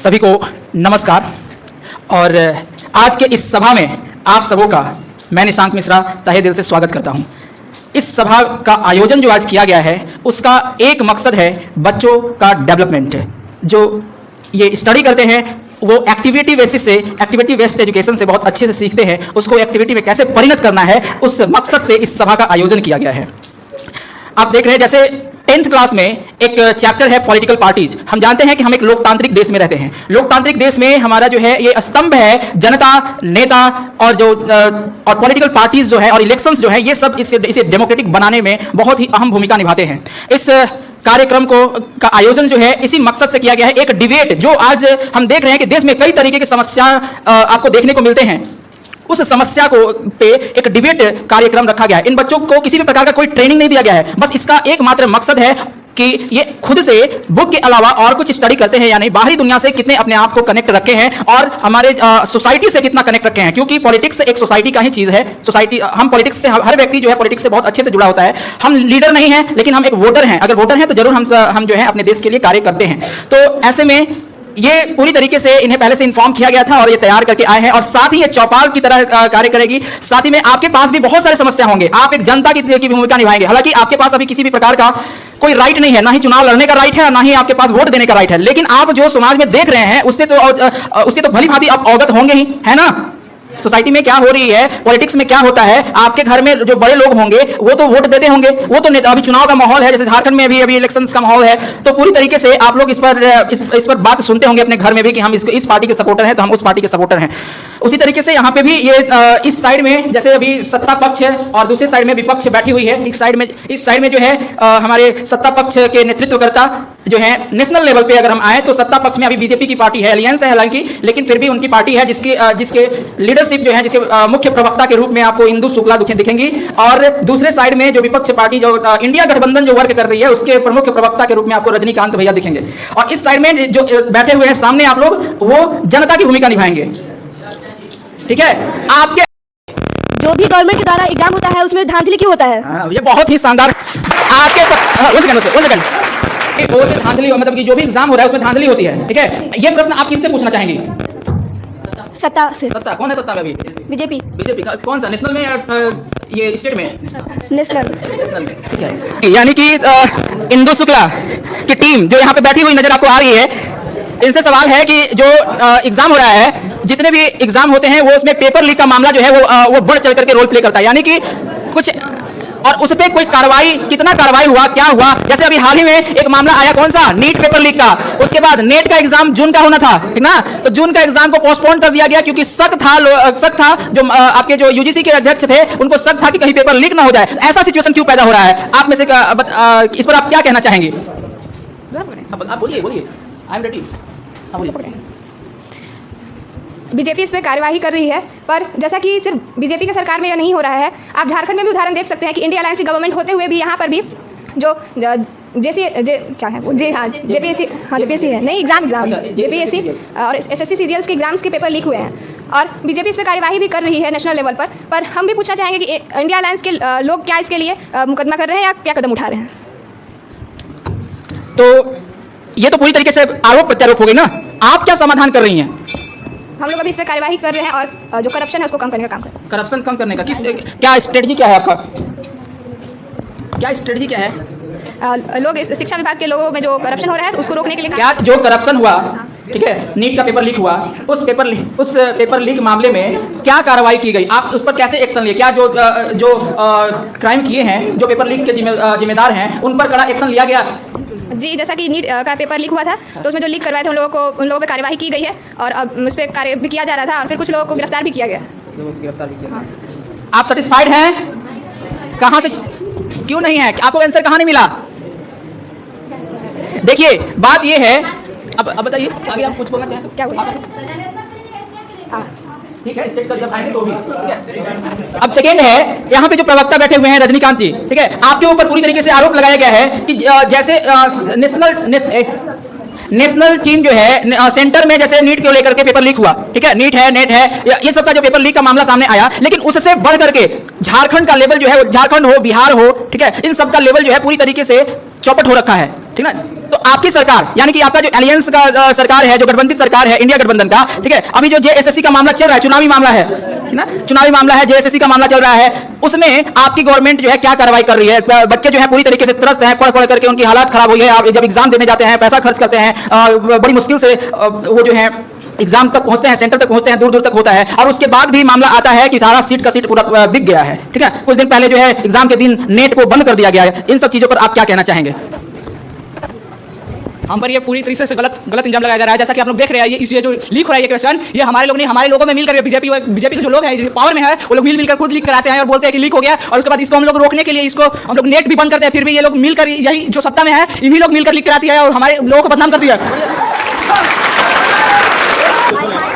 सभी को नमस्कार। और आज के इस सभा में आप सबों का मैं निशांक मिश्रा तहे दिल से स्वागत करता हूं। इस सभा का आयोजन जो आज किया गया है उसका एक मकसद है बच्चों का डेवलपमेंट। जो ये स्टडी करते हैं वो एक्टिविटी बेसिस से, एक्टिविटी बेस्ड एजुकेशन से बहुत अच्छे से सीखते हैं, उसको एक्टिविटी में कैसे परिणत करना है उस मकसद से इस सभा का आयोजन किया गया है। आप देख रहे हैं जैसे 10th क्लास में एक चैप्टर है पॉलिटिकल पार्टीज। हम जानते हैं कि हम एक लोकतांत्रिक देश में रहते हैं। लोकतांत्रिक देश में हमारा जो है ये स्तंभ है जनता, नेता और और पॉलिटिकल पार्टीज जो है और इलेक्शंस जो है ये सब इसे डेमोक्रेटिक बनाने में बहुत ही अहम भूमिका निभाते हैं। इस कार्यक्रम का आयोजन जो है इसी मकसद से किया गया है। एक डिबेट जो आज हम देख रहे हैं कि देश में कई तरीके की समस्या आपको देखने को मिलते हैं, उस समस्या को पे एक डिबेट कार्यक्रम रखा गया है। इन बच्चों को किसी भी प्रकार का कोई ट्रेनिंग नहीं दिया गया है, बस इसका एकमात्र मकसद है कि ये खुद से बुक के अलावा और कुछ स्टडी करते हैं या नहीं, बाहरी दुनिया से कितने अपने आप को कनेक्ट रखे हैं और हमारे सोसाइटी से कितना कनेक्ट रखे हैं। क्योंकि पॉलिटिक्स एक सोसाइटी का ही चीज है। सोसाइटी, हम पॉलिटिक्स से, हर व्यक्ति जो है पॉलिटिक्स से बहुत अच्छे से जुड़ा होता है। हम लीडर नहीं है लेकिन हम एक वोटर हैं। अगर वोटर हैं तो जरूर हम जो है अपने देश के लिए कार्य करते हैं। तो ऐसे में ये पूरी तरीके से इन्हें पहले से इन्फॉर्म किया गया था और ये तैयार करके आए हैं और साथ ही ये चौपाल की तरह कार्य करेगी। साथ ही में आपके पास भी बहुत सारे समस्या होंगे, आप एक जनता की भूमिका निभाएंगे। हालांकि आपके पास अभी किसी भी प्रकार का कोई राइट नहीं है, ना ही चुनाव लड़ने का राइट है, ना ही आपके पास वोट देने का राइट है, लेकिन आप जो समाज में देख रहे हैं उससे तो भली भांति आप अवगत होंगे ही, है ना। सोसाइटी में क्या हो रही है, पॉलिटिक्स में क्या होता है, आपके घर में जो बड़े लोग होंगे वो तो वोट देते होंगे, वो तो अभी चुनाव का माहौल है, जैसे झारखंड में अभी इलेक्शंस का माहौल है, तो पूरी तरीके से आप लोग इस पर बात सुनते होंगे अपने घर में भी कि हम इस पार्टी के सपोर्टर हैं तो हम उस पार्टी के सपोर्टर हैं। उसी तरीके से यहाँ पे भी ये इस साइड में जैसे अभी सत्ता पक्ष है और दूसरी साइड में विपक्ष बैठी हुई है। इस साइड में जो है हमारे सत्ता पक्ष के नेतृत्वकर्ता जो है नेशनल लेवल पे अगर हम आए तो सत्ता पक्ष में अभी बीजेपी की पार्टी है, एलियंस है हालांकि, लेकिन फिर भी उनकी पार्टी है जिसके लीडरशिप जो है, जिसके मुख्य प्रवक्ता के रूप में आपको इंदु शुक्ला दिखेंगी। और दूसरे साइड में जो विपक्ष पार्टी जो इंडिया गठबंधन जो वर्क कर रही है उसके प्रमुख प्रवक्ता के रूप में आपको रजनीकांत भैया दिखेंगे। और इस साइड में जो बैठे हुए हैं सामने आप लोग, वो जनता की भूमिका निभाएंगे। ठीक है, आपके जो भी गवर्नमेंट के द्वारा एग्जाम होता है उसमें धांधली क्यों होता है? ये बहुत ही शानदार आपके धांधली, मतलब कि जो भी एग्जाम हो रहा है उसमें धांधली होती है। ठीक है, ये प्रश्न आप किससे पूछना चाहेंगी? सत्ता से। सत्ता कौन है सत्ता में अभी? बीजेपी। बीजेपी कौन सा, नेशनल में या ये स्टेट में? नेशनल में। ठीक है, यानी कि इंदु शुक्ला की टीम जो यहाँ पे बैठी हुई नजर आपको आ रही है, इनसे सवाल है कि जो एग्जाम हो रहा है, जितने भी एग्जाम होते हैं वो उसमें पेपर लीक का मामला जो है वो बढ़ चढ़ करके रोल प्ले करता है, यानी कि कुछ और उस पर कोई कार्रवाई, कितना कार्रवाई हुआ, क्या हुआ। जैसे अभी हाल ही में एक मामला आया, कौन सा, नीट पेपर लीक का। उसके बाद नेट का एग्जाम जून का होना था, ठीक ना, तो जून का एग्जाम को पोस्टपोन कर दिया गया क्योंकि शक था जो आपके जो यूजीसी के अध्यक्ष थे उनको शक था कि कहीं पेपर लीक ना हो जाए। ऐसा सिचुएशन क्यों पैदा हो रहा है? आप में से इस पर आप क्या कहना चाहेंगे? आप बोलिए, आई एम रेडी। बीजेपी इस पर कार्यवाही कर रही है, पर जैसा कि सिर्फ बीजेपी की सरकार में यह नहीं हो रहा है, आप झारखंड में भी उदाहरण देख सकते हैं कि इंडिया अलायंस की गवर्नमेंट होते हुए भी यहाँ पर भी जो जेपीएससी है, नहीं एग्जाम जेपीएससी और एसएससी सीजीएल के एग्जाम्स के पेपर लीक हुए हैं और बीजेपी इस पर कार्यवाही भी कर रही है नेशनल लेवल पर हम भी पूछना चाहेंगे कि इंडिया अलायंस के लोग क्या इसके लिए मुकदमा कर रहे हैं या क्या कदम उठा रहे हैं? तो ये तो पूरी तरीके से आरोप प्रत्यारोप हो गई ना, आप क्या समाधान कर रही हैं? हम लोग अभी इस पर कार्यवाही कर रहे हैं और जो करप्शन है उसको कम करने का काम कर रहे हैं। करप्शन कम करने का क्या स्ट्रेटजी क्या है आपका? क्या स्ट्रेटजी क्या है? लोग इस शिक्षा विभाग के लोगों में जो करप्शन हो रहा है उसको रोकने के लिए क्या जो करप्शन हुआ, ठीक है, नीट का पेपर लीक हुआ, उस पेपर लीक मामले में क्या कार्रवाई की गई? आप उस पर कैसे एक्शन लिए? क्या जो क्राइम किए हैं, जो पेपर लीक के जिम्मेदार हैं, उन पर कड़ा एक्शन लिया गया? जी, जैसा कि नीट का पेपर लीक हुआ था तो उसमें जो लीक करवाए थे उन लोगों पे कार्यवाही की गई है और अब उस पर कार्य भी किया जा रहा था और फिर कुछ लोगों को गिरफ्तार भी किया गया। हाँ। आप सेटिस्फाइड हैं? कहाँ से, क्यों नहीं है? आपको आंसर कहाँ नहीं मिला? देखिए बात ये है, अब बताइए आगे आप कुछ बोलना चाहें तो क्या बोला? ठीक है, स्टेट का जब आएंगे तो भी ठीक है। अब सेकेंड है, यहाँ पे जो प्रवक्ता बैठे हुए हैं रजनीकांत जी, ठीक है, आपके ऊपर पूरी तरीके से आरोप लगाया गया है कि जैसे नेशनल टीम जो है सेंटर में जैसे नीट को लेकर के पेपर लीक हुआ, ठीक है, नीट है, नेट है, ये सब का जो पेपर लीक का मामला सामने आया, लेकिन उससे बढ़ करके झारखंड का लेवल जो है, झारखंड हो, बिहार हो, ठीक है, इन सब का लेवल जो है पूरी तरीके से चौपट हो रखा है, ठीक ना। तो आपकी सरकार यानी कि आपका जो एलियंस का सरकार है, जो गठबंधन सरकार है, इंडिया गठबंधन का, ठीक है, अभी जो जेएसएससी का मामला चल रहा है, चुनावी मामला है ना, चुनावी मामला है, जेएसएससी का मामला चल रहा है, उसमें आपकी गवर्नमेंट जो है क्या कार्रवाई कर रही है? बच्चे जो है पूरी तरीके से त्रस्त हैं, पढ़ पढ़ करके उनकी हालत खराब हुई है। आप जब एग्जाम देने जाते हैं, पैसा खर्च करते हैं, बड़ी मुश्किल से वो जो है एग्जाम तक पहुंचते हैं, सेंटर तक पहुंचते हैं, दूर दूर तक होता है, और उसके बाद भी मामला आता है कि सारा सीट का सीट पूरा बिक गया है, ठीक है। कुछ दिन पहले जो है एग्जाम के दिन नेट को बंद कर दिया गया है। इन सब चीजों पर आप क्या कहना चाहेंगे? हम पर ये पूरी तरीके से गलत इल्जाम लगाया जा रहा है। जैसा कि आप लोग देख रहे हैं, ये जो लीक हो रहा है ये क्वेश्चन, ये हमारे लोग ने, हमारे लोगों में मिलकर, बीजेपी के जो लोग हैं, जो पावर में है, वो लोग मिलकर खुद लीक कराते हैं और बोलते हैं कि लीक हो गया, और उसके बाद इसको हम लोग रोकने के लिए इसको हम लोग नेट भी बंद करते हैं, फिर भी ये लोग मिलकर, यही जो सत्ता में है, इन्हीं लोग मिलकर लीक कराती है और हमारे लोगों को बदनाम करती है।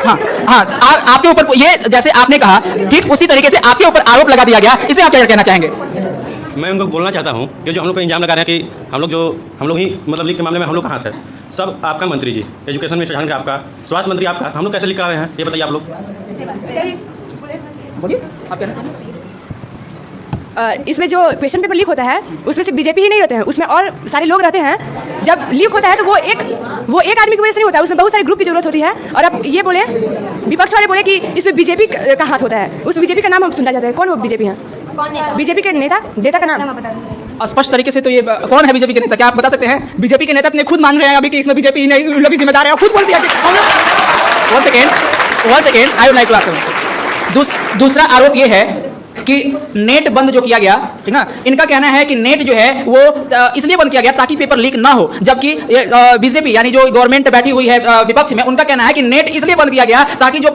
हाँ हाँ, आपके ऊपर ये जैसे आपने कहा, ठीक उसी तरीके से आपके ऊपर आरोप लगा दिया गया, इसमें आप क्या कहना चाहेंगे? मैं उनको बोलना चाहता हूँ कि जो हम लोग पे इल्जाम लगा रहे हैं कि हम लोग ही मतलब लीक के मामले में हम लोग का हाथ है। सब आपका मंत्री जी, एजुकेशन मिनिस्टर झारखंड आपका, स्वास्थ्य मंत्री आपका, हम लोग कैसे लीक करा रहे हैं ये बताइए आप लोग। बोलिए, आप कहना चाहेंगे? इसमें जो क्वेश्चन पेपर लीक होता है उसमें सिर्फ बीजेपी ही नहीं रहते हैं, उसमें और सारे लोग रहते हैं। जब लीक होता है तो वो एक आदमी की वजह से नहीं होता है, उसमें बहुत सारे ग्रुप की जरूरत होती है। और अब ये बोले, विपक्ष वाले बोले कि इसमें बीजेपी का हाथ होता है। उस बीजेपी का नाम हम सुनना चाहते हैं, कौन वो बीजेपी है? बीजेपी के नेता का नाम स्पष्ट तरीके से तो ये कौन है बीजेपी के नेता, क्या आप बता सकते हैं? बीजेपी के नेता ने खुद मान रहे हैं अभी कि इसमें बीजेपी नहीं, उन लोग ही जिम्मेदार है, खुद बोल दिया कि हम लोग। One second, I would like to ask. दूसरा आरोप ये है कि नेट बंद जो किया गया, ठीक ना, इनका कहना है कि नेट जो है वो इसलिए बंद किया गया ताकि पेपर लीक ना हो, जबकि बीजेपी यानी जो गवर्नमेंट बैठी हुई है विपक्ष में, उनका कहना है कि नेट इसलिए बंद किया गया ताकि जो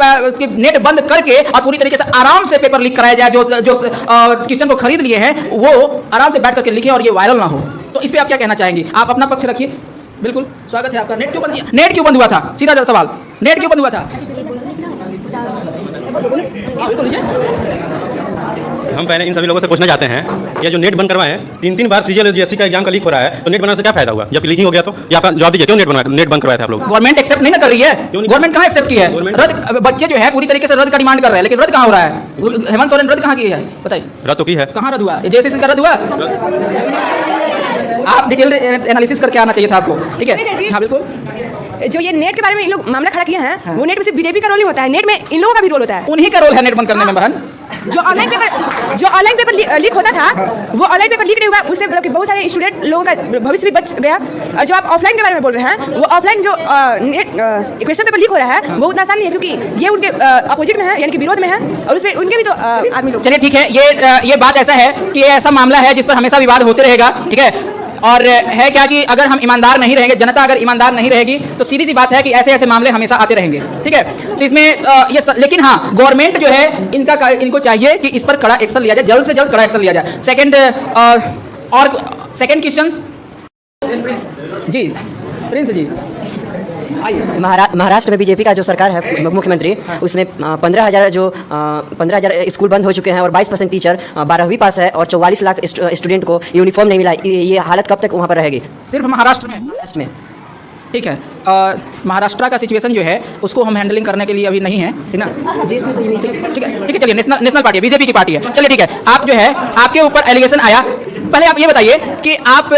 नेट बंद करके और पूरी तरीके से आराम से पेपर लीक कराया जाए, जो क्वेश्चन को खरीद लिए हैं वो आराम से बैठ करके लिखे और ये वायरल ना हो। तो इस पर आप क्या कहना चाहेंगे? आप अपना पक्ष रखिए। बिल्कुल स्वागत है आपका। नेट क्यों बंद किया? नेट क्यों बंद हुआ था? सीधा सवाल, नेट क्यों बंद हुआ था? हम पहले इन सभी लोगों से पूछना चाहते हैं, ये जो नेट बंद करवाए हैं, 3 बार सीजीएल जेएससी का एग्जाम का लीक हो रहा है, तो नेट बनाने से क्या फायदा हुआ? जब लीकिंग हो गया तो ये आपका जवाब दीजिए, क्यों नेट बंद करवाए थे आप लोग? गवर्नमेंट एक्सेप्ट नहीं ना कर रही है। गवर्नमेंट कहाँ एक्सेप्ट की है? रद्द, बच्चे जो है पूरी तरीके से रद्द का डिमांड कर रहे हैं, लेकिन रद्द कहाँ हो रहा है? हेमंत सोरेन रद्द कहाँ की है बताइए? रद्द तो की है। कहाँ रद्द हुआ? जेएसएससी का रद्द हुआ? आप डिटेल एनालिसिस करके आना चाहिए था आपको, ठीक है? हाँ बिल्कुल। जो ये नेट के बारे में इन लोग मामला खड़ा किए हैं, वो नेट में सिर्फ बीजेपी का रोल नहीं होता है, नेट में इन लोगों का भी रोल होता है। उन्हीं का रोल है नेट बंद करने में बहन। जो ऑनलाइन पेपर लीक होता था, वो ऑनलाइन पेपर लीक नहीं हुआ, उससे मतलब कि बहुत सारे स्टूडेंट लोगों का भविष्य भी बच गया। और जो आप ऑफलाइन के बारे में बोल रहे हैं, वो ऑफलाइन जो क्वेश्चन पेपर लीक हो रहा है वो उतना आसान नहीं है, क्योंकि ये उनके अपोजिट में है, यानी कि विरोध में है, और उसमें उनके भी तो आदमी लोग। चलिए ठीक है, ये बात ऐसा है कि ये ऐसा मामला है जिस पर हमेशा विवाद होते रहेगा, ठीक है? और है क्या कि अगर हम ईमानदार नहीं रहेंगे, जनता अगर ईमानदार नहीं रहेगी, तो सीधी सी बात है कि ऐसे ऐसे मामले हमेशा आते रहेंगे, ठीक है? तो इसमें लेकिन हाँ, गवर्नमेंट जो है इनको चाहिए कि इस पर कड़ा एक्शन लिया जाए, जल्द से जल्द कड़ा एक्शन लिया जाए। सेकंड क्वेश्चन जी, प्रिंस जी। महाराष्ट्र में बीजेपी का जो सरकार है, मुख्यमंत्री, उसमें 15,000 स्कूल बंद हो चुके हैं और 22% टीचर 12वीं पास है और 44 लाख स्टूडेंट को यूनिफॉर्म नहीं मिला। ये हालत कब तक वहाँ पर रहेगी? सिर्फ महाराष्ट्र में? ठीक है, महाराष्ट्र का सिचुएशन जो है उसको हम हैंडलिंग करने के लिए अभी नहीं है, ठीक ना? ठीक है, चलिए, नेशनल पार्टी है, बीजेपी की पार्टी है, चलिए ठीक है। आप जो है, आपके ऊपर एलिगेशन आया, पहले आप ये बताइए कि आप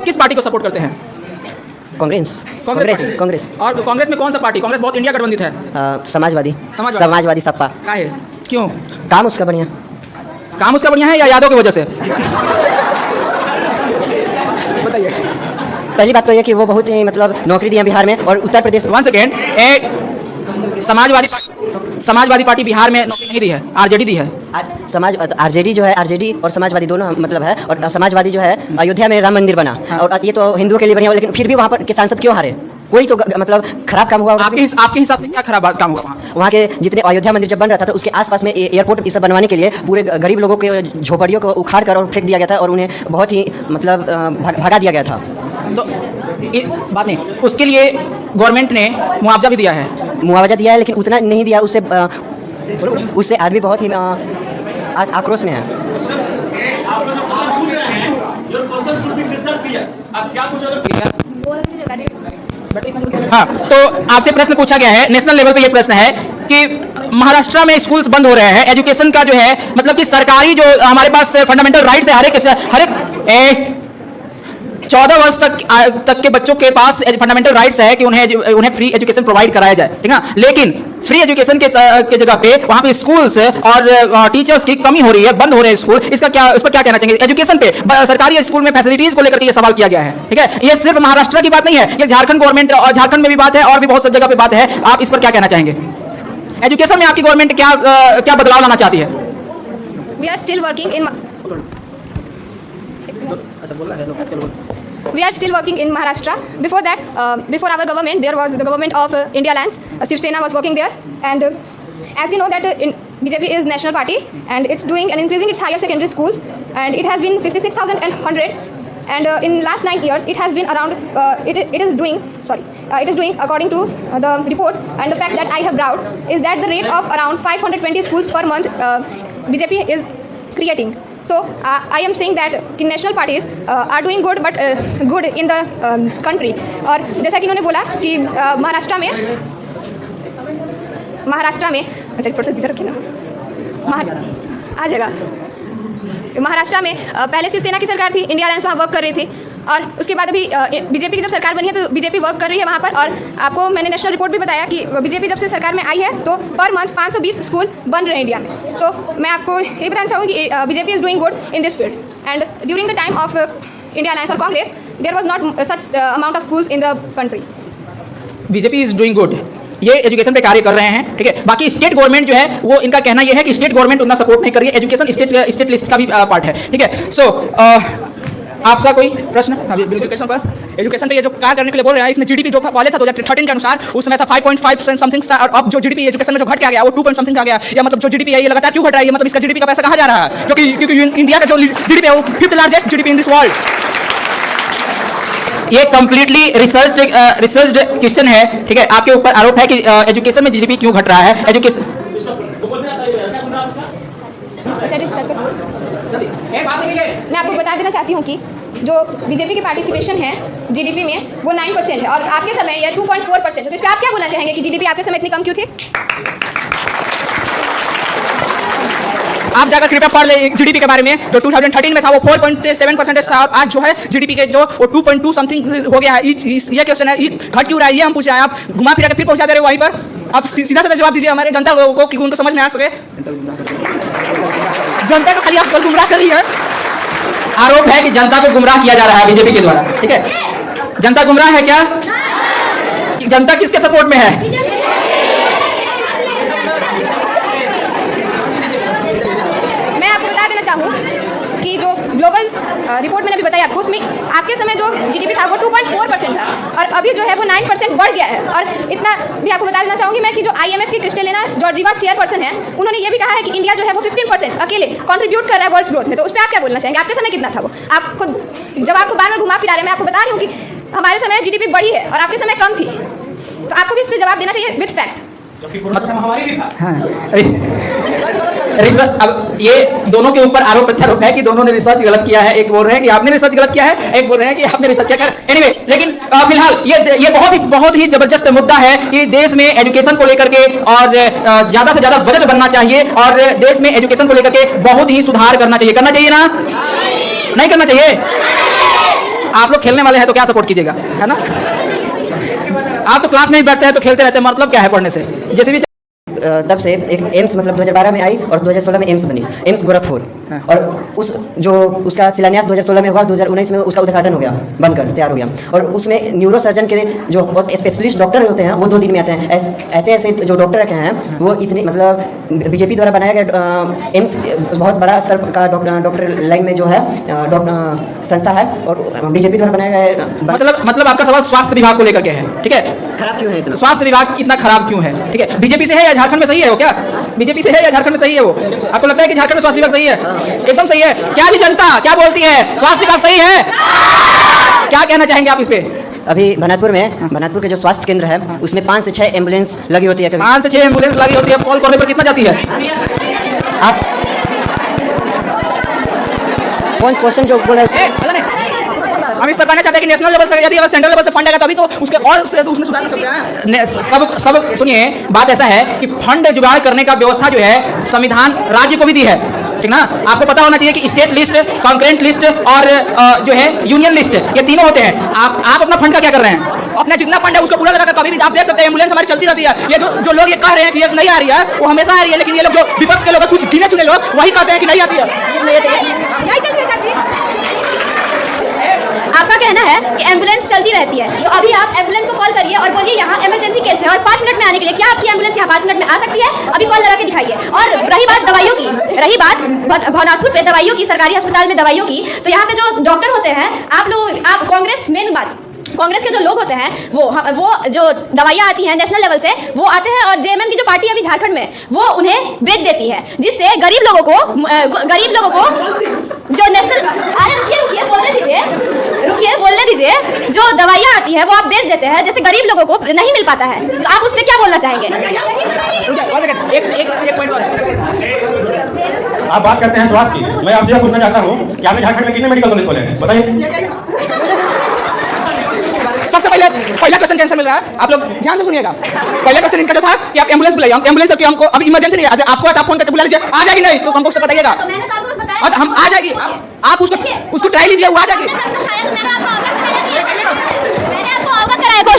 किस पार्टी को सपोर्ट करते हैं? कांग्रेस। और कांग्रेस में कौन सा पार्टी? कांग्रेस बहुत इंडिया गठबंधित है। समाजवादी सपा। क्या है? क्यों? काम उसका बढ़िया है या यादव की वजह से? बताइए। पहली बात तो ये कि वो बहुत ही मतलब नौकरी दी है बिहार में और Uttar Pradesh. One second, Samajwadi party Bihar में नौकरी नहीं दी है, आरजेडी दी है। आरजेडी जो है, आरजेडी और समाजवादी दोनों मतलब है, और समाजवादी जो है अयोध्या में राम मंदिर बना, और ये तो हिंदुओं के लिए बढ़िया, लेकिन फिर भी वहाँ पर के सांसद क्यों हारे? कोई तो मतलब खराब काम हुआ। आपके हिसाब से क्या खराब काम हुआ वहाँ के? जितने अयोध्या मंदिर जब बन रहा था तो उसके आसपास में एयरपोर्ट सब बनवाने के लिए पूरे गरीब लोगों के झोपड़ियों को उखाड़ कर और फेंक दिया गया था, और उन्हें बहुत ही मतलब भगा दिया गया था। तो बात नहीं, उसके लिए गवर्नमेंट ने मुआवजा भी दिया है, लेकिन उतना नहीं दिया, उससे आदमी बहुत ही आक्रोश में है। हाँ, तो आपसे प्रश्न पूछा गया है, नेशनल लेवल पे ये प्रश्न है कि महाराष्ट्र में स्कूल्स बंद हो रहे हैं, एजुकेशन का जो है मतलब कि सरकारी जो हमारे पास फंडामेंटल राइट्स है, 14 वर्ष तक के बच्चों के पास फंडामेंटल राइट्स है कि उन्हें फ्री एजुकेशन प्रोवाइड कराया जाए, ठीक है ना। लेकिन फ्री एजुकेशन के जगह पे वहां पे स्कूल्स और टीचर्स की कमी हो रही है, बंद हो रहे हैं स्कूल। इस पर क्या कहना चाहेंगे? एजुकेशन पे सरकारी स्कूल में फैसिलिटीज को लेकर के ये सवाल किया गया है, ठीक है। ये सिर्फ महाराष्ट्र की बात नहीं है, ये झारखंड गवर्नमेंट और झारखंड में भी बात है और भी बहुत सी जगह पे बात है। आप इस पर क्या कहना चाहेंगे? एजुकेशन में आपकी गवर्नमेंट क्या बदलाव लाना चाहती है? We are still working in Maharashtra. Before that, before our government, there was the government of India Alliance. Shiv Sena was working there, and as we know that BJP is national party, and it's doing and increasing its higher secondary schools, and it has been 56,100. And in last 9 years, it has been around. It is doing according to the report and the fact that I have brought is that the rate of around 520 schools per month BJP is creating. So I am saying that national parties are doing good, but good in the country. और जैसा कि इन्होंने बोला कि महाराष्ट्र में अच्छा थोड़ा सा इधर रखिए ना, आ जाएगा। महाराष्ट्र में पहले शिवसेना की सरकार थी, इंडिया अलायंस वहाँ वर्क कर रही थी, और उसके बाद अभी बीजेपी की जब सरकार बनी है तो बीजेपी वर्क कर रही है वहाँ पर। और आपको मैंने नेशनल रिपोर्ट भी बताया कि बीजेपी जब से सरकार में आई है तो पर मंथ 520 स्कूल बन रहे हैं इंडिया में। तो मैं आपको ये बताना चाहूँगी कि BJP is doing good in this field, and during the time of India alliance और Congress there was not such amount of schools in the country. BJP is doing good, ये एजुकेशन पे कार्य कर रहे हैं, ठीक है। बाकी स्टेट गवर्नमेंट जो है वो इनका कहना ये है कि स्टेट गवर्नमेंट उतना सपोर्ट नहीं कर रही है, एजुकेशन स्टेट लिस्ट का भी पार्ट है, ठीक है। सो आपका कोई प्रश्न? एजुकेशन पे ये जो कार्य करने के लिए बोल रहे हैं, इसमें जीडीपी जो पहले था 2013 के अनुसार उस समय था 5.5% समथिंग था, और अब जो जीडीपी एजुकेशन में जो घट के आ गया वो 2 पॉइंट समथिंग आ गया। या मतलब जो जीडीपी है ये लगातार क्यों घट रहा है? मतलब इसका जीडीपी का पैसा कहाँ जा रहा है? जो कि क्योंकि इंडिया का जो जीडीपी है वो 5th largest GDP in this world. ये कंप्लीटली रिसर्च्ड क्वेश्चन है, ठीक है। आपके ऊपर आरोप है कि एजुकेशन में जीडीपी क्यों घट रहा है? एजुकेशन मैं आपको बता देना चाहती हूँ कि जो बीजेपी की पार्टिसिपेशन है जीडीपी में वो 9% है, और आपके समय यह 2.4% है। तो इससे आप क्या बोलना चाहेंगे कि जीडीपी आपके समय इतनी कम क्यों थी? आप जाकर कृपया पढ़ ले जीडीपी के बारे में। जो 2013 में था वो 4.7% था, और आज जो है जीडीपी के जो वो 2.2 समथिंग हो गया है। ये क्वेश्चन है, घट क्यों रहा है ये हम पूछ रहे हैं। आप घुमा फिरा के फिर पहुंचा दे रहे हो वहीं पर। आप सीधा सीधा जवाब दीजिए हमारे जनता को कि उनको समझ में आ सके। जनता को खाली आप गुमराह कर रही है। आरोप है कि जनता को गुमराह किया जा रहा है बीजेपी के द्वारा, ठीक है। जनता गुमराह है क्या? जनता किसके सपोर्ट में है? मैं आपको बता देना चाहूँ कि जो ग्लोबल रिपोर्ट मैंने अभी बताया आपको, उसमें आपके समय जो जीडीपी था वो 2.4% था, और अभी जो है वो 9% बढ़ गया है। और इतना भी आपको बता देना चाहूँगी मैं कि जो IMF की क्रिस्टेलिना जॉर्जिवा चेयरपर्सन है, उन्होंने ये भी कहा है कि इंडिया जो है वो 15% अकेले कंट्रीब्यूट कर रहा है वर्ल्ड ग्रोथ में। तो उस पर आप क्या बोलना चाहेंगे? आपके समय कितना था वो? आप खुद जब आपको बार बार घुमा फिरा रहे हैं, मैं आपको बता रही हूँ कि हमारे समय जीडीपी बढ़ी है और आपके समय कम थी। तो आपको भी इस पर जवाब देना चाहिए विद फैक्ट। अब ये दोनों के ऊपर आरोप प्रत्यारोप है कि दोनों ने रिसर्च गलत किया है। एक बोल रहे हैं कि आपने रिसर्च गलत किया है, एक बोल रहे हैं कि आपने रिसर्च किया है। एनीवे, लेकिन फिलहाल ये बहुत ही जबरदस्त मुद्दा है कि देश में एजुकेशन को लेकर के और ज्यादा से ज्यादा बजट बनना चाहिए, और देश में एजुकेशन को लेकर के बहुत ही सुधार करना चाहिए। करना चाहिए ना? नहीं करना चाहिए? आप लोग खेलने वाले हैं तो क्या सपोर्ट कीजिएगा, है ना? आप तो क्लास में ही बैठते हैं तो खेलते रहते हैं, मतलब क्या है पढ़ने से? जैसे भी तब से एक एम्स मतलब 2012 में आई और 2016 में एम्स बनी, एम्स गोरखपुर। और उसका शिलान्यास 2016 में हुआ, 2019 में उसका उद्घाटन हो गया, बनकर तैयार हो गया। और उसमें न्यूरो सर्जन के जो बहुत स्पेशलिस्ट डॉक्टर होते हैं वो 2 दिन में आते हैं। ऐसे जो डॉक्टर रखे हैं वो इतने मतलब बीजेपी द्वारा बनाया गया एम्स बहुत बड़ा स्तर का डॉक्टर लाइन में जो है संस्था है, और बीजेपी द्वारा बनाया गया। मतलब आपका सवाल स्वास्थ्य विभाग को लेकर के है, ठीक है। खराब क्यों है इतना? स्वास्थ्य विभाग इतना खराब क्यों है, ठीक है। बीजेपी से है या झारखंड में सही है वो? क्या बीजेपी से है या झारखंड में सही है वो? आपको लगता है कि झारखंड में स्वास्थ्य विभाग सही है? एकदम सही है। क्या जी जनता क्या बोलती है? स्वास्थ्य विभाग सही है? क्या कहना चाहेंगे आप इस पे? अभी भनातपुर के जो स्वास्थ्य केंद्र है उसमें 5 से 6 एम्बुलेंस लगी होती है। 5 से 6 एम्बुलेंस लगी होती है। कॉल करने पर कितना जाती है? आप कौन क्वेश्चन जो बोल रहे हैं हम इस पर कहना चाहते हैं कि नेशनल लेवल से यदि अगर सेंट्रल लेवल से फंड आएगा तभी तो उसके और उसमें सुधार कर सकते हैं। सब सुनिए, बात ऐसा है कि फंड जुगाड़ करने का व्यवस्था जो है संविधान राज्य को भी दी है, ठीक ना। आपको पता होना चाहिए कि स्टेट लिस्ट, कॉन्करेंट लिस्ट और जो है यूनियन लिस्ट, ये तीनों होते हैं। आप अपना फंड का क्या कर रहे हैं? अपना जितना फंड है उसको पूरा लगाकर कभी भी आप देख सकते हैं एम्बुलेंस हमारी चलती रहती है। ये जो लोग ये कह रहे हैं कि ये नहीं आ रही है, वो हमेशा आ रही है, लेकिन ये लोग जो विपक्ष के लोग हैं, कुछ गिने चुने लोग, वही कहते हैं कि नहीं आती है। नहीं चलती है। आपका कहना है कि एम्बुलेंस चलती रहती है, तो अभी आप एम्बुलेंस को कॉल करिए और बोलिए यहाँ इमरजेंसी केस है और 5 मिनट में आने के लिए। क्या आपकी एम्बुलेंस यहाँ 5 मिनट में आ सकती है? अभी कॉल लगा के दिखाइए। और रही बात दवाइयों की, रही बात भवनाथपुर पे दवाइयों की, सरकारी अस्पताल में दवाइयों की, तो यहाँ पे जो डॉक्टर होते हैं, आप कांग्रेस, मेन बात कांग्रेस के जो लोग होते हैं वो जो दवाइयाँ आती हैं नेशनल लेवल से, वो आते हैं और जेएमएम की जो पार्टी है अभी झारखंड में, वो उन्हें बेच देती है, जिससे गरीब लोगों को जो नेशनल, अरे रुकिए बोलने दीजिए, जो दवाइयाँ आती हैं वो आप बेच देते हैं, जैसे गरीब लोगों को नहीं मिल पाता है, तो आप उस पर क्या बोलना चाहेंगे? आप बात करते हैं स्वास्थ्य की, मैं आपसे यह पूछना चाहता हूँ कि आपने झारखंड में कितने मेडिकल कॉलेज खोले हैं, बताइए। सबसे पहला क्वेश्चन कैंसर मिल रहा है, आप लोग ध्यान से सुनिएगा। पहला क्वेश्चन इनका जो था कि आप एम्बुलेंस बुलाइए, एम्बुलेंस की हमको अभी इमरजेंसी नहीं है, आपको आप फोन करके बुला लीजिए, आ जाएगी नहीं तो हमको उससे बताइएगा, और हम आ जाएगी, आप उसको ट्राई लीजिए, वो आ जाएगी।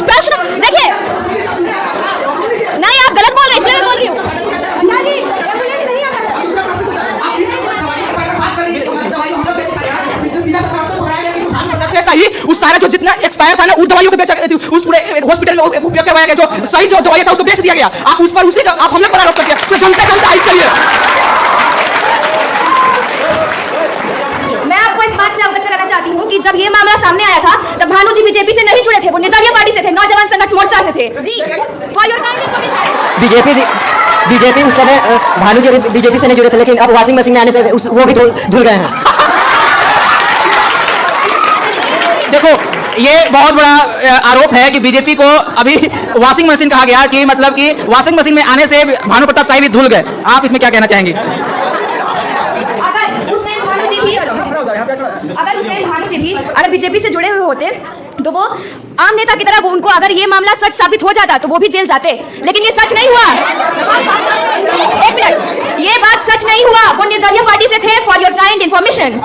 प्रश्न देखिए, नहीं आप गलत बोल रहे हैं, इसलिए मैं बोल रही हूँ। सही उस सारा जो जितना एक्सपायर था ना, उस दवाइयों को बेचा, उस पूरे हॉस्पिटल में उपयोग करवाया गया, जो सही जो दवाई था उसको बेच दिया गया। आप उस पर उसी का आप हम लोग पर आरोप करते हैं, तो जनता इसके लिए। मैं आपको इस बात से अवगत कराना चाहती हूँ कि जब ये मामला सामने आया था, तब भानु जी बीजेपी से नहीं जुड़े थे, वो निर्दलीय पार्टी से थे, नौजवान संघर्ष मोर्चा से थे। जी, for your kind information. BJP उस समय भानु जी बीजेपी से नहीं जुड़े थे, लेकिन अब वॉशिंग मशीन में आने से वो भी धुल गए हैं। देखो, ये बहुत बड़ा आरोप है कि बीजेपी को अभी वॉशिंग मशीन कहा गया, कि मतलब कि वॉशिंग मशीन में आने से भानु प्रताप शाही भी धुल गए। आप इसमें क्या कहना चाहेंगे? अगर उस टाइम भानु जी भी अगर बीजेपी से जुड़े हुए होते, तो वो आम नेता की तरह उनको अगर ये मामला सच साबित हो जाता तो वो भी जेल जाते, लेकिन ये सच नहीं हुआ। एक मिनट, ये बात सच नहीं हुआ, वो निर्दलीय पार्टी से थे, फॉर योर काइंड इन्फॉर्मेशन।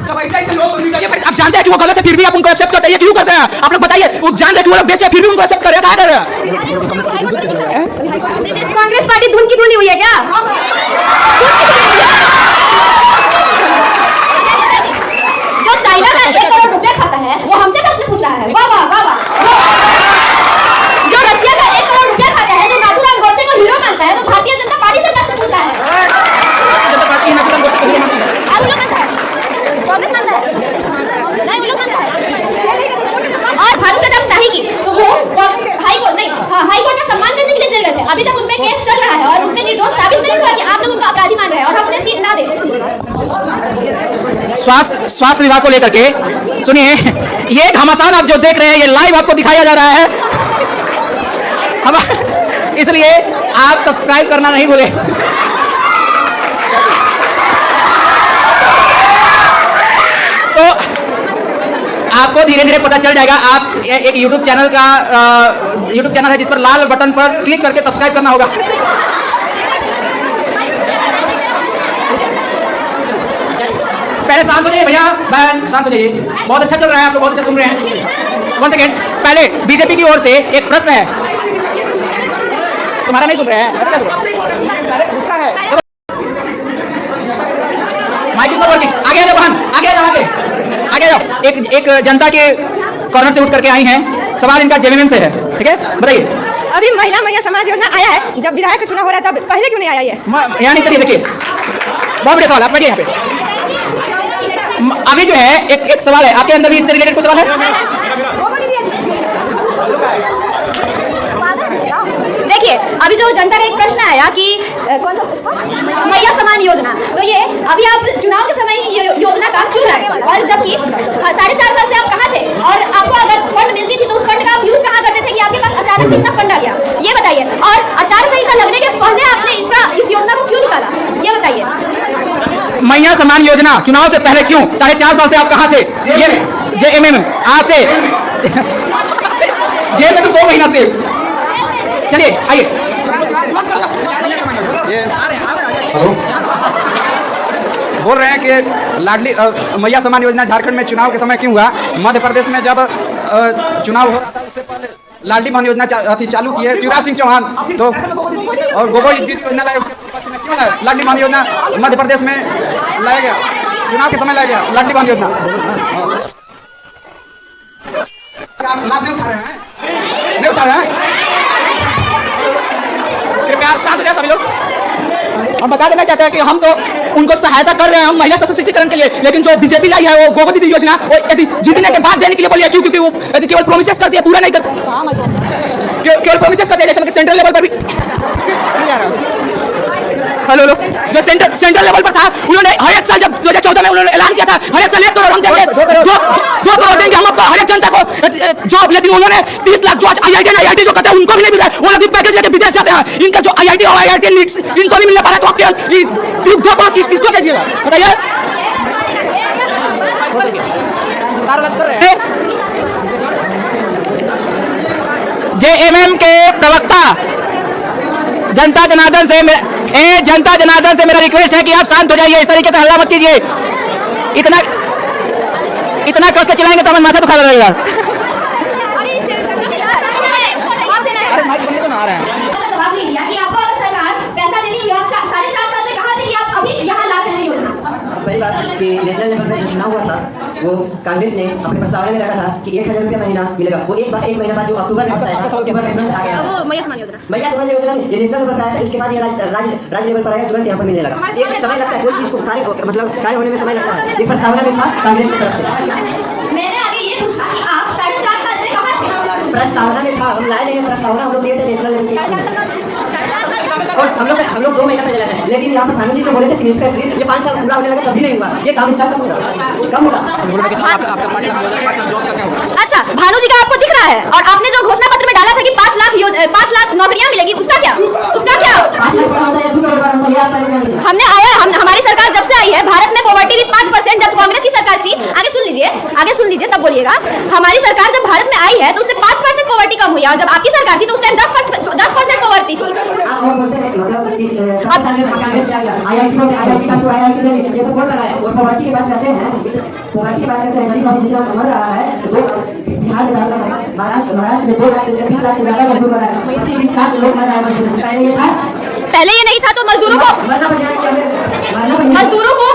जब ऐसे लोग आप जानते हैं कि वो गलत है, फिर भी आप उनको एक्सेप्ट करते हैं, क्यों करते हैं? आप लोग बताइए, वो जानते हैं कि वो लोग बेचे, फिर भी उनको एक्सेप्ट कर रहे हैं, क्या कर रहे हैं? कांग्रेस पार्टी धुन की धुली हुई है क्या? जो चाइना का 1 करोड़ रुपया खाता है, वो हमसे प्रश्न पूछ रहा है। वाह वाह वाह वाह। जो रशिया का 1 करोड़ रुपया खाता है, जो नाथुराम गोडसे को हीरो मानता है, वो भारतीय जनता पार्टी से प्रश्न पूछ रहा है। कांग्रेस मानता है, नहीं वो लोग मानता है। और भानु प्रताप शाही की, तो वो हाई कोर्ट में सम्मान करने के लिए चल गए थे। अभी तक उनपे केस चल रहा है और उनपे निर्दोष साबित नहीं हुआ कि आप लोग उनको अपराधी मान रहे हैं, और हम उन्हें सीट ना दें। स्वास्थ्य विभाग को लेकर के सुनिए, ये घमासान आप जो देख रहे हैं, ये लाइव आपको दिखाया जा रहा है, हम इसलिए आप सब्सक्राइब करना नहीं भूलें। तो आपको धीरे धीरे पता चल जाएगा। आप एक YouTube चैनल है जिस पर लाल बटन पर क्लिक करके सब्सक्राइब करना होगा। पहले शांत हो जाइए भैया, बहन शांत हो जाइए, बहुत अच्छा चल रहा है, आप लोग बहुत अच्छा सुन रहे हैं। 1 सेकेंड, पहले बीजेपी की ओर से एक प्रश्न है, तुम्हारा नहीं सुन रहे हैं, ऐसा क्या है? माइक इज नॉट वर्किंग, आगे आ जाओ बहन, आगे आ जाओ। एक जनता के कॉर्नर से उठ करके आई हैं, सवाल इनका जेएमएम से है, ठीक है, बताइए। अभी महिला समाज योजना आया है, जब विधायक का चुनाव हो रहा था, पहले क्यों नहीं आया ये? यहाँ नहीं, चलिए देखिए, बहुत बढ़िया सवाल, आप बैठिए यहाँ पे। अभी जो है एक सवाल है, आपके अंदर भी इससे रिलेटेड कुछ सवाल है? देखिए, अभी जो जनता का एक प्रश्न आया कि कौन सा मैया समान योजना, तो ये अभी आप चुनाव के समय ही ये योजना का क्यों लाए, और जबकि 4.5 साल से आप कहाँ थे, और आपको अगर फंड मिलती थी तो उस फंड का आप यूज कहाँ करते थे कि आपके पास अचानक से इतना फंड आ गया, ये बताइए। और आचार संहिता लगने के पहले आपने इस योजना को क्यों निकाला, ये बताइए। मैया समान योजना चुनाव से पहले क्यों? 4.5 साल से आप कहाँ थे? ये जेएमएम आपसे जेल में तो 2 महीना से। चलिए आइए। बोल रहे हैं कि लाडली मैया सम्मान योजना झारखंड में चुनाव के समय क्यों हुआ। मध्य प्रदेश में जब चुनाव हो रहा था उससे पहले लाडली बहन योजना चालू की है शिवराज सिंह चौहान, तो और गोगोई दीदी योजना लाया, क्यों लाया लाडली बहन योजना मध्य प्रदेश में लाया गया, चुनाव के समय लाया गया लाडली बहन योजना। आप लाभ नहीं उठा रहे हैं, नहीं उठा रहे हैं, कृपया शांत हो जाए सभी लोग। हम बता देना चाहते हैं कि हम तो उनको सहायता कर रहे हैं, हम महिला सशक्तिकरण के लिए, लेकिन जो बीजेपी लाई है वो गोगो दीदी योजना वो यदि जीतने के बाद देने के लिए बोली है, क्यों? क्योंकि वो यदि केवल प्रोमिसेस करती है, पूरा नहीं करती, केवल प्रोमिसेस करती है। जैसे कि सेंट्रल लेवल पर भी हेलो जो सेंट्रल लेवल पर था, उन्होंने हर एक साल जब 2014 में उन्होंने ऐलान किया था हर एक साल 1 करोड़ हम देंगे, 2 करोड़ देंगे हम आपको हर एक जनता को जॉब, लेकिन उन्होंने 30 लाख जो आज IIT जो करते हैं उनको भी नहीं मिला, वो लोग पैकेज लेके विदेश जाते हैं। इनका जो IIT और IIT नीट्स इनको नहीं मिलने पा रहा, तो आपके 2 करोड़ किसको दीजिएगा बताइए। JMM के प्रवक्ता जनता जनार्दन से मेरा रिक्वेस्ट है कि आप शांत हो जाइए, इस तरीके से हल्ला मत कीजिए। इतना कस के चिल्लाएंगे तो हमें माथा दुखा लगेगा। जवाब नहीं दिया कि आपको अगर सरकार पैसा देनी है, आप 4.5 साल से कहा थे कि आप अभी यहाँ ला रहे हैं योजना। पहली बात कि नेशनल लेवल पर जो चुनाव हुआ था वो कांग्रेस ने अपने प्रस्तावना में रखा था कि 1,000 रुपया महीना मिलेगा। वो एक महीना बाद जो अक्टूबर में बताया अक्टूबर में तुरंत आ गया। मैया समाज योजना ये नेशनल लेवल पर आया था, इसके बाद ये राज्य लेवल पर आया, तुरंत यहाँ पर मिलने लगा। एक समय लगता है, कोई चीज़ को कार्य होने में समय लगता है। एक प्रस्तावना में था कांग्रेस की तरफ से। मैंने आगे ये पूछा कि आप 4.5 साल से कहाँ थे? प्रस्तावना में था, हम लाए नहीं, प्रस्तावना हम लोग दिए थे नेशनल लेवल की, और हम लोग 2 महीना पहले लाए थे। लेकिन यहाँ पर कानून जी जो बोले थे सीमेंट फैक्ट्री, ये 5 साल पूरा होने लगा तभी नहीं हुआ, ये काम स्टार्ट कब होगा? अच्छा, भानु जी का आपको दिख रहा है, और आपने जो घोषणा पत्र में डाला था कि 5 लाख नौकरियां मिलेगी, उसका क्या? हमारी सरकार जब से आई है भारत में पॉवर्टी रेट 5%, जब कांग्रेस की सरकार थी, आगे सुन लीजिए तब बोलिएगा। हमारी सरकार जब भारत में आई है तो उससे 5% पॉवर्टी कम हुई है, और जब आपकी सरकार थी तो उस टाइम 10% पॉवर्टी थी। मतलब कि 7 साल में कांग्रेस से आ गया, IIT का तो IIT नहीं, ये सब बोल रहा है। और पॉवर्टी की बात करते हैं, पॉवर्टी की बात करते हैं, गरीब आदमी जितना मर रहा है, तो बिहार में महाराष्ट्र में 2 लाख से 20 लाख से ज़्यादा मजदूर मर रहा है, प्रतिदिन 7 लोग मर रहा है मजदूर। पहले ये नहीं था, तो मजदूरों को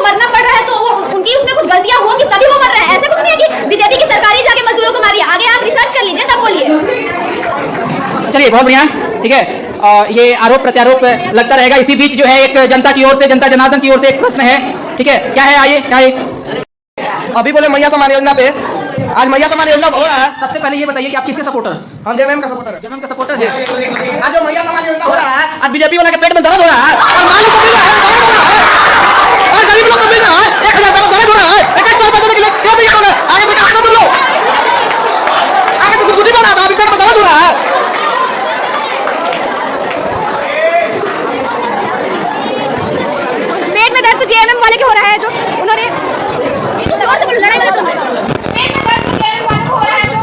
मरना पड़ रहा है, तो उनकी उसमें कुछ गलतियां होंगी तभी वो मर रहे हैं। ऐसे कुछ नहीं है कि बीजेपी की सरकार ही जाके मजदूरों को मारी है। आगे आप रिसर्च कर लीजिए तब बोलिए। चलिए बहुत बढ़िया, ठीक है। ये आरोप प्रत्यारोप लगता रहेगा। इसी बीच जो है एक जनता की ओर से, जनता जनार्दन की ओर से एक प्रश्न है, ठीक है, क्या है? आइए, क्या है? अभी बोले मैया सम्मान योजना पे, आज मैया सम्मान योजना हो रहा है। सबसे पहले ये बताइए कि आप किसके सपोर्टर? हम JMM का सपोर्टर है। JMM का सपोर्टर है। आज जो मैया सम्मान योजना हो रहा है, आज बीजेपी वाला के पेट में दर्द हो रहा है, और मालिक को मिल रहा है, और गरीब लोग को मिल रहा है 1,000 रुपया दर्द हो रहा है। 21 साल पहले के लिए क्या दिया उन्होंने? आगे से कहा तुम लोग, आगे से कुछ बना था, अभी पेट में दर्द हो रहा है। पेट में दर्द तो JMM वाले के हो रहा है, जो उन्होंने जोर से बोलो, लड़ाई वाले को। पेट में दर्द तो JMM वाले को हो रहा है, जो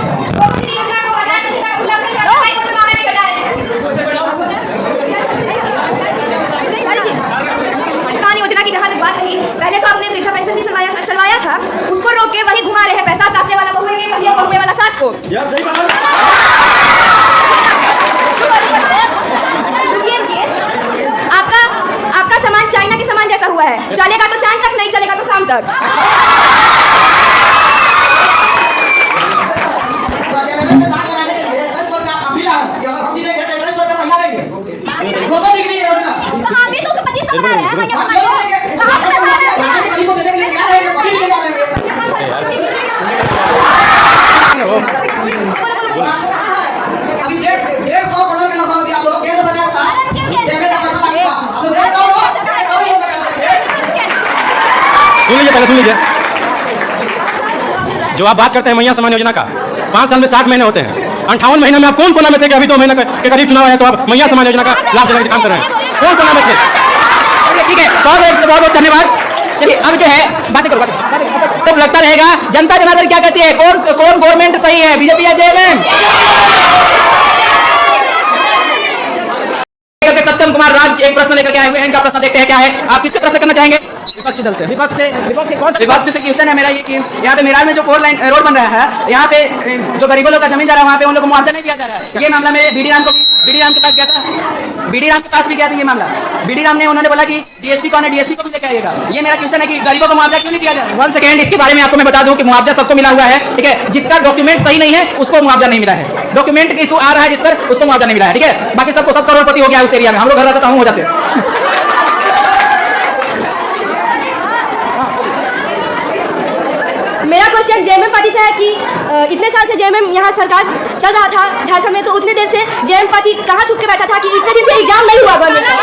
किसी योजना को 1000 रुपया उल्लंघन कर रहा है, हाई कोर्ट में मामले निकल रहे हैं। किसान योजना की जहाँ तक बात रही, पहले तो आपने वृद्धा पेंशन भी चलवाया था, उसको रोक के वही घुमा रहे हैं पैसा सासे वाला बहुए के, भैया बहुए वाला सास को। आपका सामान चाइना के सामान जैसा हुआ है, चलेगा तो चांद तक, नहीं चलेगा तो शाम तक। अभी तो 25 बना रहे हैं, सुन लीजिए। जो आप बात करते हैं मैया सम्मान योजना का, 5 साल में 60 महीने होते हैं। 58 महीने में आप कौन कोना में थे कि अभी 2 महीने के करीब चुनाव है तो आप मैया सम्मान योजना का लाभ देने का काम कर रहे हैं? कौन कोना में थे? ठीक है, बहुत बहुत धन्यवाद। चलिए अब जो है बातें करो, तब लगता रहेगा जनता जनार्दन क्या कहती है, कौन गवर्नमेंट सही है, बीजेपी या JMM? लेकर के सत्यम कुमार राज एक प्रश्न लेकर के आए हुए हैं। इनका प्रश्न देखते हैं क्या है। आप किससे प्रश्न करना चाहेंगे? विपक्षी दल से। विपक्ष से कौन सा विपक्ष से क्वेश्चन है मेरा ये कि यहाँ पे मेरार में जो 4 लाइन रोड बन रहा है, यहाँ पे जो गरीबों लोग का जमीन जा रहा है वहाँ पे उन लोग को मुआवजा नहीं दिया जा रहा है। ये मामला में बीडी राम के पास गया था, बीडी राम के पास भी गया था ये मामला। बीडी राम ने उन्होंने बोला कि डीएसपी कौन है, डीएसपी को भी लेकर आइएगा। ये मेरा क्वेश्चन है कि गरीबों को मुआवजा क्यों नहीं दिया जा रहा? 1 सेकेंड, इसके बारे में आपको मैं बता दूं कि मुआवजा सबको मिला हुआ है, ठीक है। जिसका डॉक्यूमेंट सही नहीं है उसको मुआवजा नहीं मिला है। डॉक्यूमेंट इशू आ रहा है जिस पर, उसको मुआवजा नहीं मिला है, ठीक है। बाकी सबको सब करोड़पति हो गया उस एरिया में। हम लोग घर रहते तो हम हो जाते। मेरा क्वेश्चन जेएमएम पार्टी से है कि इतने साल से जेएमएम यहाँ सरकार चल रहा था झारखंड में, तो उतने देर से जेएमएम पार्टी कहाँ छुप के बैठा था कि इतने दिन से एग्जाम नहीं हुआ गवर्नमेंट का?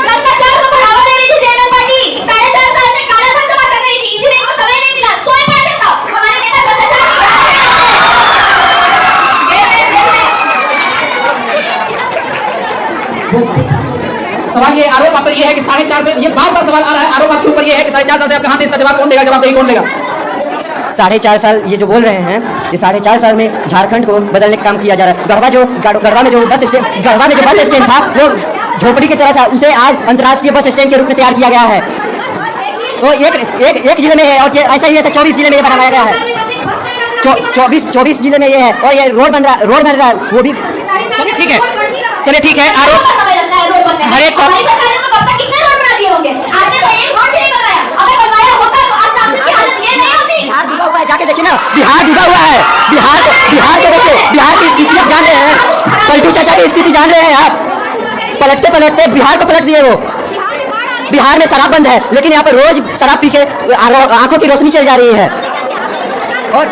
भ्रष्टाचार को बढ़ावा दे रही थी जेएमएम पार्टी, 4.5 साल से काला धन जमा कर रही थी, इसीलिए इनको समय नहीं मिला। सोए पड़े थे सब हमारे नेता सवाल ये आरोप आप पर ये है कि 4.5 से, ये बार-बार सवाल आ रहा है, आरोप आपके ऊपर ये है कि 4.5 साल से आप कहाँ थे? इसका जवाब कौन देगा? जवाब कौन देगा? 4.5 साल ये जो बोल रहे हैं, ये 4.5 साल में झारखंड को बदलने का काम किया जा रहा है। गढ़वा में जो बस स्टैंड था वो झोपड़ी की तरह था, उसे आज अंतर्राष्ट्रीय बस स्टैंड के रूप में तैयार किया गया है। वो एक जिले में है और ऐसा ही ऐसा 24 जिले में ये बनाया गया है। 24 जिले में ये है और ये रोड बन रहा है वो भी। ठीक है, चलिए ठीक है। आरोप हर एक बिहार डूबा हुआ है, जाके देखिए ना, बिहार डूबा हुआ है। बिहार को देखिए, बिहार की स्थिति आप जान रहे हैं, पलटू चाचा की स्थिति जान रहे हैं आप। पलटते बिहार को पलट दिए वो। बिहार में शराब बंद है लेकिन यहाँ पर रोज शराब पी के आंखों की रोशनी चल जा रही है। और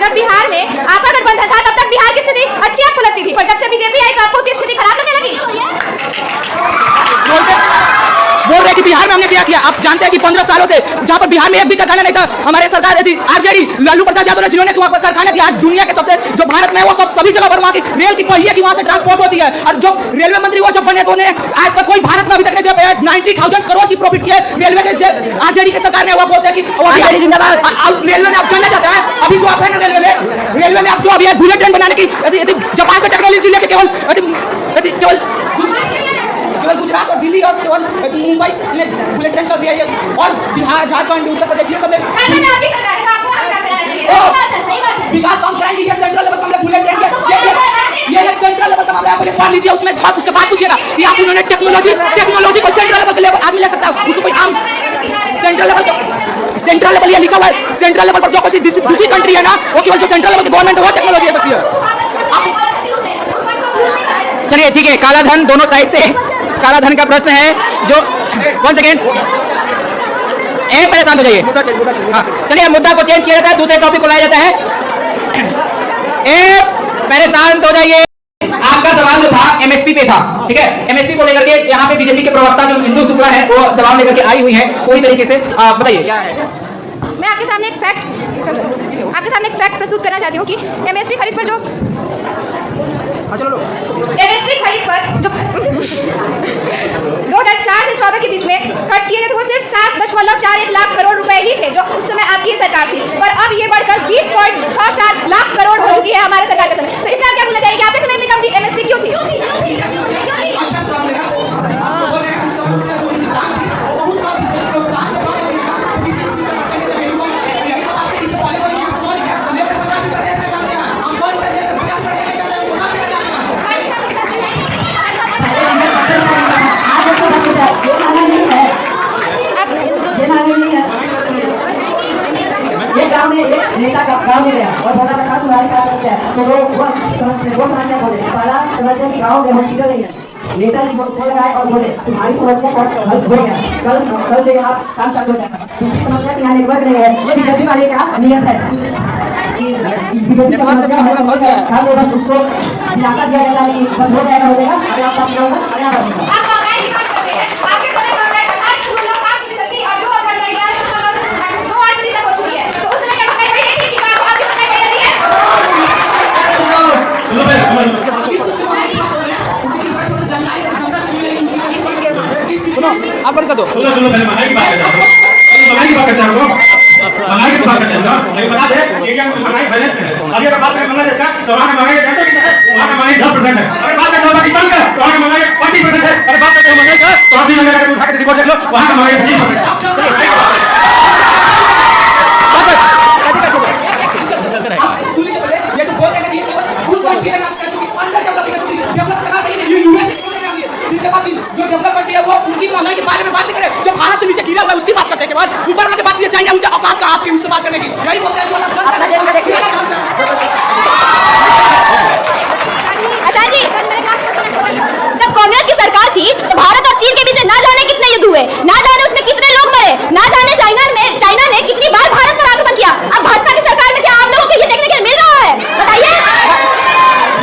जब बिहार में आपका गठबंधन था तब तक बिहार की स्थिति अच्छी आपको लगती थी, पर जब से बीजेपी आई तो आपको उसकी स्थिति खराब लगने लगी। बोल रहे कि बिहार में हमने क्या किया? आप जानते हैं कि 15 सालों से जहाँ पर बिहार में एक भी कारखाना नहीं था, हमारे सरकार थी आरजेडी लालू प्रसाद यादव ने, जिन्होंने वहाँ पर कारखाना किया। आज दुनिया के सबसे जो भारत में वो सभी जगह पर वहाँ की रेल की पहिए की वहाँ से ट्रांसपोर्ट होती है। और जो रेलवे मंत्री वो जब बने तो उन्हें आज तक कोई भारत में अभी तक नहीं दे पाया। 90,000 करोड़ की प्रॉफिट किया रेलवे के आरजेडी की सरकार ने। वो बोलते हैं कि रेलवे में आप जानना चाहते हैं, अभी जो आप है ना रेलवे में आप जो अभी बुलेट ट्रेन बनाने की जापान से टेक्नोलॉजी लेके केवल गुजरात और दिल्ली और केवल मुंबई से बुलेट ट्रेन चल रही है। और बिहार, झारखंड, उत्तर प्रदेश ये सब विकास काम कराएंगे। ये सेंट्रल लेवल पर बुलेट ट्रेन ये एक सेंट्रल लेवल का मामला है। पढ़ लीजिए, उसमें उसके बाद पूछिएगा कि आप उन्होंने टेक्नोलॉजी को सेंट्रल लेवल का आदमी ले सकता है, उसको कोई आम सेंट्रल लेवल ये लिखा हुआ है। सेंट्रल लेवल पर जो कोई दूसरी कंट्री है ना, वो केवल जो सेंट्रल लेवल की गवर्नमेंट है वो टेक्नोलॉजी ले सकती है। चलिए ठीक है, काला धन दोनों साइड से काला धन का प्रश्न है जो 1 सेकेंड, एक परेशान हो जाइए। हाँ, चलिए मुद्दा को चेंज किया जाता है, दूसरे टॉपिक को लाया जाता है। एक परेशान हो जाइए। आपका सवाल जो था एमएसपी पे था, ठीक है। एमएसपी को लेकर के यहाँ पे बीजेपी के प्रवक्ता जो इंदु शुक्ला है वो जवाब लेकर के आई हुई है पूरी तरीके से। बताइए क्या है? मैं आपके सामने एक फैक्ट प्रस्तुत करना चाहती हूँ कि एमएसपी खरीद पर जो एमएसपी खरीद पर जो 2004 से 14 के बीच में कट किए गए थे वो सिर्फ 7.41 लाख करोड़ रुपए ही थे, जो उस समय आपकी सरकार थी। पर अब ये बढ़कर 20.64 लाख करोड़ हो चुकी है हमारे सरकार के समय। तो इसमें आप क्या बोलना चाहिए कि आपके समय इतनी कम एमएसपी क्यों थी? नेता गाँव में गया और बोला था तुम्हारी क्या समस्या है, तो वो समस्या बोले। पहला समस्या की गाँव में हॉस्पिटल नहीं है। नेताजी बोल रहा है और बोले तुम्हारी समस्या का हल हो गया, कल से यहाँ काम चालू हो जाएगा। दूसरी समस्या की यहाँ नेटवर्क नहीं है, ये बीजेपी वाले का नियत है। बीजेपी का समस्या है, बस उसको दिलासा दिया जाता है कि बस हो जाएगा अरे आप बात करोगे अरे आप बात आप बंद कर दो। सुनो पहले की बात करते हैं। बाकी उससे बात करने की, यही बोलते हैं। आचार्य जी, जब कांग्रेस की सरकार थी तो भारत और चीन के बीच ना जाने कितने युद्ध हुए, ना जाने उसमें कितने लोग मरे, ना जाने चाइना ने कितनी बार भारत पर आक्रमण किया। अब भाजपा की सरकार में क्या आप लोगों को ये देखने के लिए मिल रहा है? बताइए,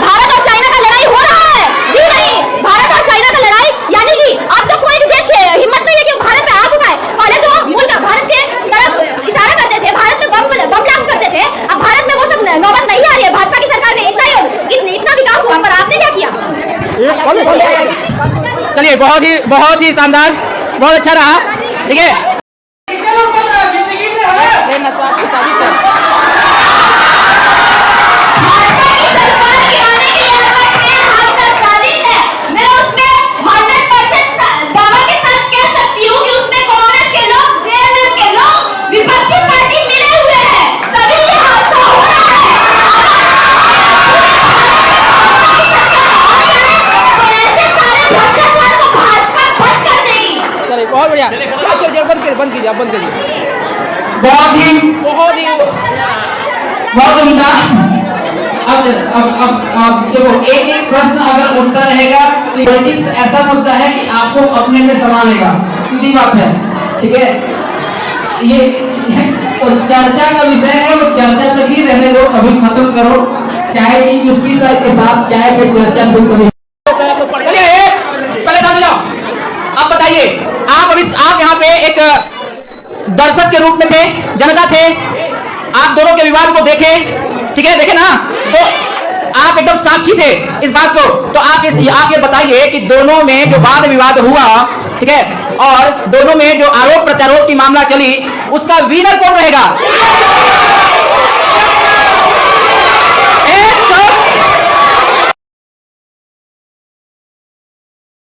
भारत और चाइना का लड़ाई हो रहा है? जी नहीं, भारत और चाइना का लड़ाई यानी कि अब तो कोई भी देश की हिम्मत नहीं है कि भारत पे आग उठाए। पहले जो मुल्क भारत के तरफ इशारा करते थे, भारत में बम ब्लास्ट करते थे, अब भारत में वो सब नौबत नहीं आ रही है। भाजपा की सरकार में इतना विकास हुआ, पर आपने क्या किया? चलिए, बहुत ही शानदार, बहुत अच्छा रहा। ठीक है, बहुत बढ़िया। बंद कीजिए, आप बंद कीजिए। बहुत उम्दा। अब देखो, एक प्रश्न अगर उठता रहेगा तो पॉलिटिक्स ऐसा मुद्दा है कि आपको अपने में संभालेगा, सीधी बात है। ठीक है, ये तो चर्चा का विषय है, वो चर्चा तक ही रहने दो, कभी खत्म करो। चाय की चुस्की के साथ चाय पे चर्चा फिर कभी। चलिए, पहले समझ जाओ। अब बताइए, आप यहाँ पे एक दर्शक के रूप में थे, जनता थे, आप दोनों के विवाद को देखे। ठीक है, देखे ना, तो आप एकदम साक्षी थे इस बात को। तो आप ये बताइए कि दोनों में जो वाद विवाद हुआ, ठीक है, और दोनों में जो आरोप प्रत्यारोप की मामला चली, उसका विनर कौन रहेगा?